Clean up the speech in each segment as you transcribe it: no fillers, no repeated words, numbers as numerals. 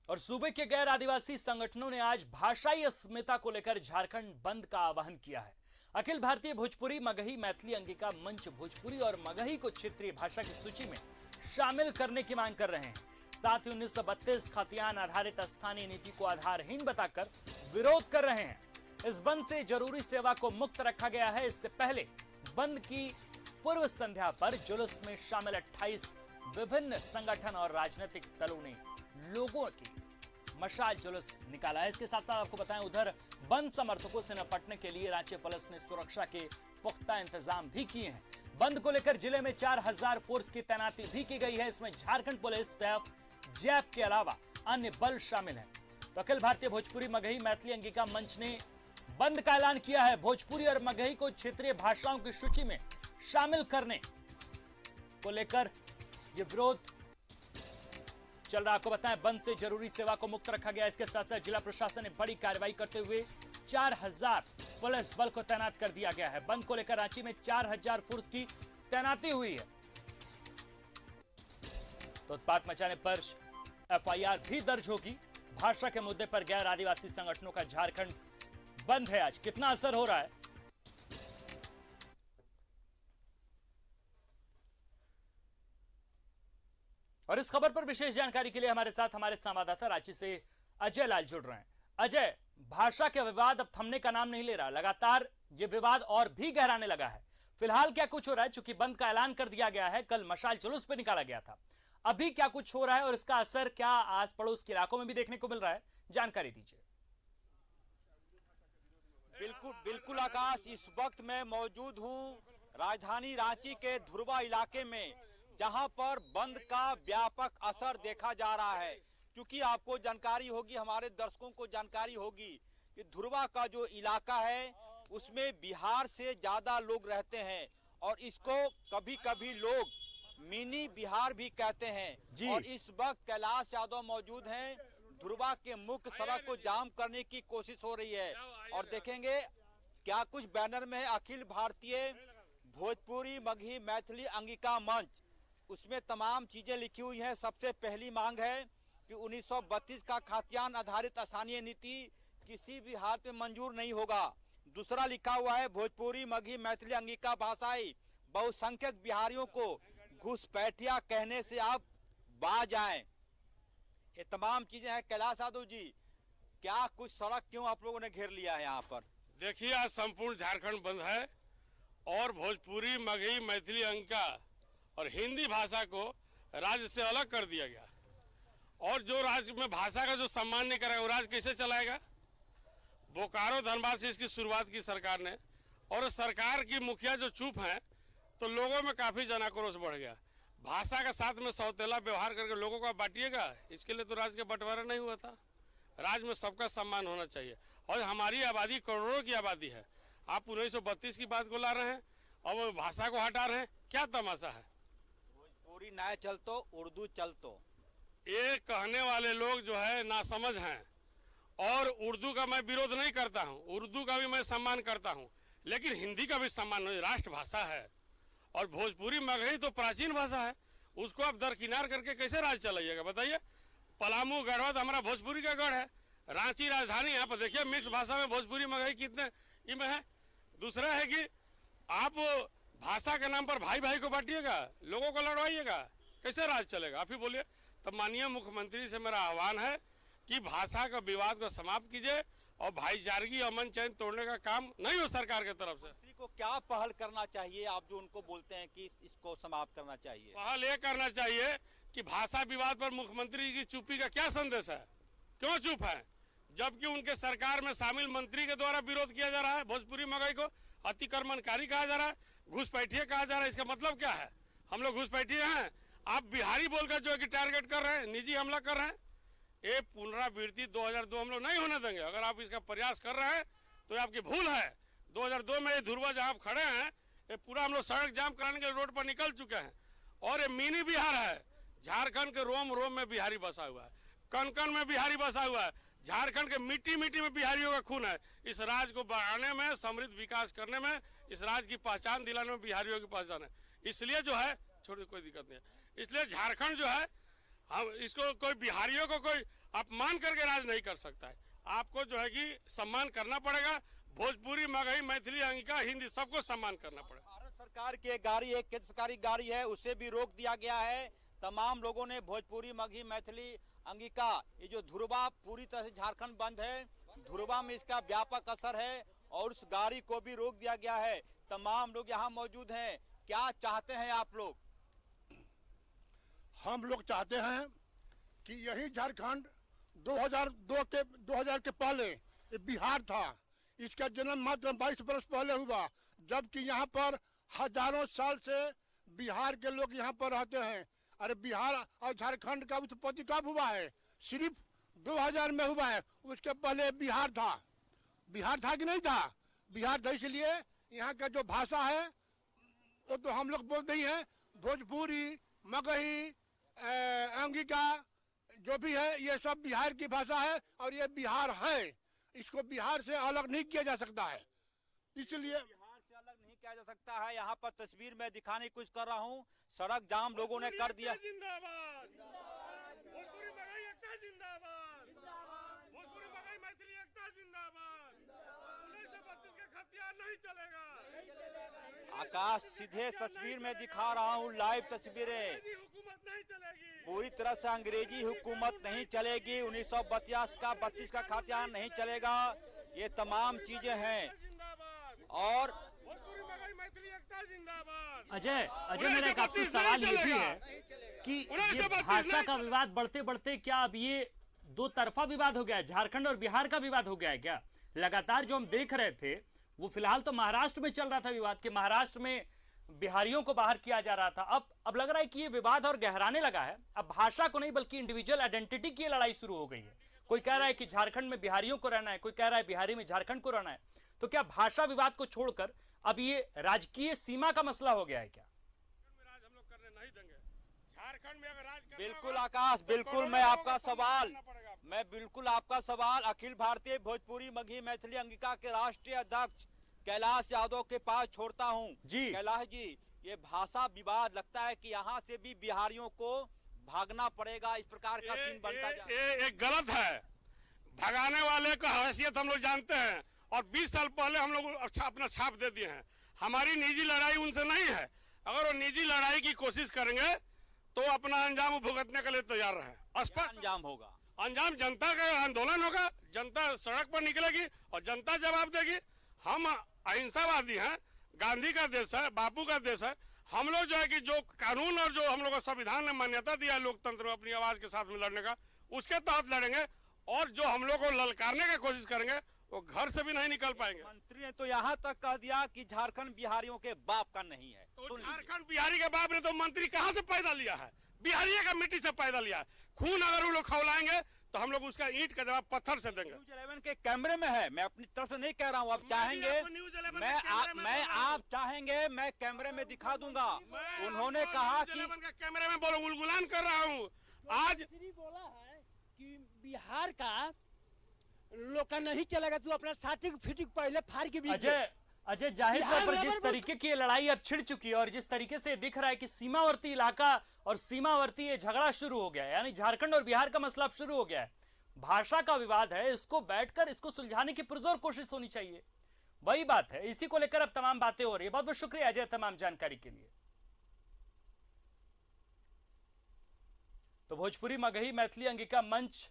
और सूबे के गैर आदिवासी संगठनों ने आज भाषाई अस्मिता को लेकर झारखंड बंद का आह्वान किया है। अखिल भारतीय भोजपुरी मगही मैथिली अंगिका मंच भोजपुरी और मगही को क्षेत्रीय भाषा की सूची में शामिल करने की मांग कर रहे हैं। साथ ही 1932 खतियान आधारित स्थानीय नीति को आधारहीन बताकर विरोध कर रहे हैं। इस बंद से जरूरी सेवा को मुक्त रखा गया है। इससे पहले बंद की पूर्व संध्या पर जुलूस में शामिल 28 विभिन्न संगठन और राजनीतिक दलों ने लोगों की मशाल जुलूस निकाला है। इसके साथ साथ आपको बताएं, उधर बंद समर्थकों से निपटने के लिए रांची पुलिस ने सुरक्षा के पुख्ता इंतजाम भी किए हैं। बंद को लेकर जिले में 4000 फोर्स की तैनाती भी की गई है। इसमें झारखंड पुलिस, सैफ, जैप के अलावा अन्य बल शामिल हैं। तो अखिल भारतीय भोजपुरी मगही मैथिली अंगिका मंच ने बंद का ऐलान किया है। भोजपुरी और मगही को क्षेत्रीय भाषाओं की सूची में शामिल करने को लेकर यह विरोध चल रहा। आपको बताएं, बंद से जरूरी सेवा को मुक्त रखा गया। इसके साथ साथ जिला प्रशासन ने बड़ी कार्रवाई करते हुए 4000 पुलिस बल को तैनात कर दिया गया है। बंद को लेकर रांची में 4000 फोर्स की तैनाती हुई है। तो उत्पात मचाने पर एफआईआर भी दर्ज होगी। भाषा के मुद्दे पर गैर आदिवासी संगठनों का झारखंड बंद है। आज कितना असर हो रहा है, और इस खबर पर विशेष जानकारी के लिए हमारे साथ हमारे संवाददाता रांची से अजय लाल जुड़ रहे हैं। अजय, भाषा के विवाद अब थमने का नाम नहीं ले रहा, लगातार ये विवाद और भी गहराने लगा है। फिलहाल क्या कुछ हो रहा है? चूंकि बंद का ऐलान कर दिया गया है, कल मशाल जुलूस पे निकाला गया था, अभी क्या कुछ हो रहा है और इसका असर क्या आस पड़ोस के इलाकों में भी देखने को मिल रहा है? जानकारी दीजिए। बिल्कुल बिल्कुल आकाश, इस वक्त मैं मौजूद हूं राजधानी रांची के धुरवा इलाके में, जहां पर बंद का व्यापक असर देखा जा रहा है। क्योंकि आपको जानकारी होगी, हमारे दर्शकों को जानकारी होगी कि धुरवा का जो इलाका है उसमें बिहार से ज्यादा लोग रहते हैं और इसको कभी कभी लोग मिनी बिहार भी कहते हैं। और इस वक्त कैलाश यादव मौजूद हैं। धुरवा के मुख्य सड़क को जाम करने की कोशिश हो रही है और देखेंगे क्या कुछ बैनर में है। अखिल भारतीय भोजपुरी मगही मैथिली अंगिका मंच, उसमें तमाम चीजें लिखी हुई हैं। सबसे पहली मांग है कि 1932 का खातियान आधारित स्थानीय नीति किसी भी हाल में मंजूर नहीं होगा। दूसरा लिखा हुआ है, भोजपुरी मगही मैथिली अंगिका भाषाई बहुसंख्यक बिहारियों को घुसपैठिया कहने से आप बाज आए। ये तमाम चीजें हैं। कैलाश यादव जी, क्या कुछ सड़क क्यों आप लोगों ने घेर लिया है यहाँ पर? देखिए, आज संपूर्ण झारखंड बंद है और भोजपुरी मगही मैथिली अंगिका और हिंदी भाषा को राज्य से अलग कर दिया गया। और जो राज्य में भाषा का जो सम्मान नहीं करेगा वो राज्य कैसे चलाएगा? बोकारो धनबाद से इसकी शुरुआत की सरकार ने, और सरकार की मुखिया जो चुप हैं तो लोगों में काफी जन आक्रोश बढ़ गया। भाषा का साथ में सौतेला व्यवहार करके लोगों को बांटिएगा, इसके लिए तो राज्य का बंटवारा नहीं हुआ था। राज्य में सबका सम्मान होना चाहिए। और हमारी आबादी करोड़ों की आबादी है। आप 1932 की बात को ला रहे हैं और भाषा को हटा रहे हैं, क्या तमाशा है? भोजपुरी ना चल तो उर्दू चल तो, ये कहने वाले लोग जो है नासमझ हैं। और उर्दू का मैं विरोध नहीं करता हूं, उर्दू का भी मैं सम्मान करता हूं, लेकिन हिंदी का भी सम्मान नहीं। राष्ट्रभाषा है और भोजपुरी मगही तो प्राचीन भाषा है, उसको आप दरकिनार करके कैसे राज चलाइएगा बताइए? पलामू गढ़वा तो हमारा भोजपुरी का गढ़ है। रांची राजधानी, यहाँ पर देखिए मिक्स भाषा में भोजपुरी मगही कितने इनमें है। दूसरा है कि आप भाषा के नाम पर भाई भाई को बांटिएगा, लोगों को लड़वाइएगा, कैसे राज चलेगा? आप ही बोलिए। तब माननीय मुख्यमंत्री से मेरा आह्वान है कि भाषा का विवाद को समाप्त कीजिए और भाईचारगी अमन चैन तोड़ने का काम नहीं हो सरकार की तरफ से। मंत्री को क्या पहल करना चाहिए? आप जो उनको बोलते हैं कि इसको समाप्त करना चाहिए, पहल ये करना चाहिए कि भाषा विवाद पर मुख्यमंत्री की चुप्पी का क्या संदेश है? क्यों चुप है? जबकि उनके सरकार में शामिल मंत्री के द्वारा विरोध किया जा रहा है। भोजपुरी मगही को अतिक्रमणकारी कहा जा रहा है, घुसपैठिए कहा जा रहा है। इसका मतलब क्या है? हम लोग घुसपैठिए हैं? आप बिहारी बोलकर जो है कि टारगेट कर रहे हैं, निजी हमला कर रहे हैं। ये पुनरावृत्ति 2002 हम लोग नहीं होने देंगे। अगर आप इसका प्रयास कर रहे हैं तो ये आपकी भूल है। 2002 में ये धुरवा जहां आप खड़े हैं, ये पूरा हम लोग सड़क जाम कराने के रोड पर निकल चुके हैं। और ये मिनी बिहार है। झारखंड के रोम रोम में बिहारी बसा हुआ है, कण कण में बिहारी बसा हुआ है। झारखंड के मिट्टी मिट्टी में बिहारियों का खून है। इस राज्य को बढ़ाने में, समृद्ध विकास करने में, इस राज्य की पहचान दिलाने में बिहारियों की पहचान है। इसलिए जो है, छोड़ कोई दिक्कत नहीं है। इसलिए झारखंड जो है, हम इसको कोई बिहारियों को कोई अपमान करके राज नहीं कर सकता है। आपको जो है कि सम्मान करना पड़ेगा। भोजपुरी, मगही, मैथिली, अंगिका, हिंदी सबको सम्मान करना पड़ेगा। भारत सरकार की एक गाड़ी, एक केंद्र सरकारी गाड़ी है, उसे भी रोक दिया गया है। तमाम लोगों ने भोजपुरी, मगही, मैथिली, अंगिका, ये जो धुरवा पूरी तरह से झारखंड बंद है, धुरवा में इसका व्यापक असर है और उस गाड़ी को भी रोक दिया गया है। तमाम लोग यहाँ मौजूद हैं। क्या चाहते हैं आप लोग? हम लोग चाहते हैं कि यही झारखंड 2000 के पहले ये बिहार था। इसका जन्म मात्र 22 वर्ष पहले हुआ, जबकि यहाँ पर हजारों साल से बिहार के लोग यहाँ पर रहते हैं। अरे बिहार और झारखंड का उत्पत्ति कब हुआ है? सिर्फ 2000 में हुआ है। उसके पहले बिहार था। बिहार था कि नहीं था? बिहार था। इसलिए यहाँ का जो भाषा है वो तो हम लोग बोलते ही हैं। भोजपुरी, मगही, अंगिका जो भी है ये सब बिहार की भाषा है और ये बिहार है। इसको बिहार से अलग नहीं किया जा सकता है। इसलिए बिहार से अलग नहीं किया जा सकता है। यहाँ पर तस्वीर में दिखाने की कोशिश कर रहा हूँ। सड़क जाम लोगों ने कर दिया। जिंदाबाद, भोजपुरी, मगही, एकता जिंदाबाद, भोजपुरी, मगही, मैथिली, एकता जिंदाबाद। 1932 का खतियान नहीं चलेगा। आकाश सीधे तस्वीर में दिखा रहा हूँ, लाइव तस्वीरें। हुकूमत नहीं चलेगी। पूरी तरह से अंग्रेजी हुकूमत नहीं चलेगी। 1932 का खात्यान नहीं चलेगा। ये तमाम चीजें हैं। और अजय मेरा एक आपसे सवाल ये भी है कि ये भाषा का विवाद बढ़ते बढ़ते क्या अब ये दो तरफा विवाद हो गया है? झारखंड और बिहार का विवाद हो गया है क्या? लगातार जो हम देख रहे थे वो फिलहाल तो महाराष्ट्र में चल रहा था विवाद, कि महाराष्ट्र में बिहारियों को बाहर किया जा रहा था। अब लग रहा है कि ये विवाद और गहराने लगा है। अब भाषा को नहीं बल्कि इंडिविजुअल आइडेंटिटी की लड़ाई शुरू हो गई है। कोई कह रहा है कि झारखंड में बिहारियों को रहना है, कोई कह रहा है बिहारी में झारखंड को रहना है। तो क्या भाषा विवाद को छोड़कर अब ये राजकीय सीमा का मसला हो गया है क्या? हम लोग करने नहीं देंगे। झारखंड में अगर राज करना बिल्कुल आकाश, बिल्कुल मैं बिल्कुल आपका सवाल अखिल भारतीय भोजपुरी, मगही, मैथिली, अंगिका के राष्ट्रीय अध्यक्ष कैलाश यादव के पास छोड़ता हूँ। जी कैलाश जी, ये भाषा विवाद लगता है कि यहाँ से भी बिहारियों को भागना पड़ेगा, इस प्रकार का सीन बनता जा रहा है। ये गलत है। भगाने वाले का हैसियत हम लोग जानते हैं और 20 साल पहले हम लोग अपना छाप दे दिए हैं। हमारी निजी लड़ाई उनसे नहीं है। अगर वो निजी लड़ाई की कोशिश करेंगे तो अपना अंजाम भुगतने के लिए तैयार रहे। स्पष्ट अंजाम होगा। अंजाम जनता का आंदोलन होगा, जनता सड़क पर निकलेगी और जनता जवाब देगी। हम अहिंसावादी हैं, गांधी का देश है, बापू का देश है। हम लोग जो है कि जो कानून और जो हम लोग को संविधान ने मान्यता दिया है लोकतंत्र में अपनी आवाज के साथ में लड़ने का, उसके तहत लड़ेंगे। और जो हम लोग को ललकारने की कोशिश करेंगे वो घर से भी नहीं निकल पाएंगे। मंत्री ने तो यहाँ तक कह दिया कि झारखंड बिहारियों के बाप का नहीं है। तो झारखंड बिहारी के बाप ने तो मंत्री कहाँ से पैदा लिया है? बिहारी का मिट्टी से पैदा लिया है। खून अगर वो लोग खौलाएंगे तो हम लोग उसका ईंट का जवाब पत्थर से देंगे। न्यूज़ 11 के कैमरे में है। मैं अपनी तरफ से नहीं कह रहा हूँ। आप चाहेंगे मैं कैमरे में दिखा दूंगा। उन्होंने कहा कि कैमरे में बोलो, गुलगुलान कर रहा हूँ। आज बोला है कि बिहार का लोग का नहीं चलेगा, तू अपना साथी फिटिक पहले फाड़ के भी। अजय जाहिर तौर पर जिस तरीके की लड़ाई अब छिड़ चुकी है और जिस तरीके से दिख रहा है कि सीमावर्ती इलाका और सीमावर्ती ये झगड़ा शुरू हो गया है, यानी झारखंड और बिहार का मसला अब शुरू हो गया है। भाषा का विवाद है, इसको बैठकर इसको सुलझाने की पुरजोर कोशिश होनी चाहिए। वही बात है, इसी को लेकर अब तमाम बातें हो रही है। बहुत बहुत शुक्रिया अजय तमाम जानकारी के लिए। तो भोजपुरी, मगही, मैथिली, अंगिका मंच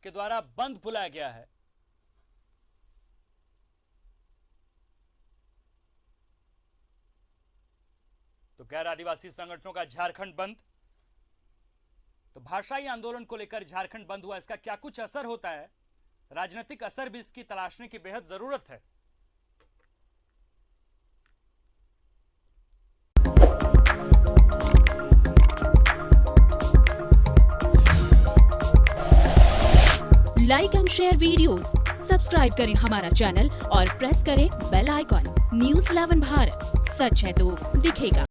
के द्वारा बंद बुलाया गया है। तो गैर आदिवासी संगठनों का झारखंड बंद। तो भाषाई आंदोलन को लेकर झारखंड बंद हुआ, इसका क्या कुछ असर होता है? राजनीतिक असर भी इसकी तलाशने की बेहद जरूरत है। Like and share videos, subscribe करें हमारा चैनल और प्रेस करें बेल आइकॉन। न्यूज़ 11 भारत, सच है तो दिखेगा।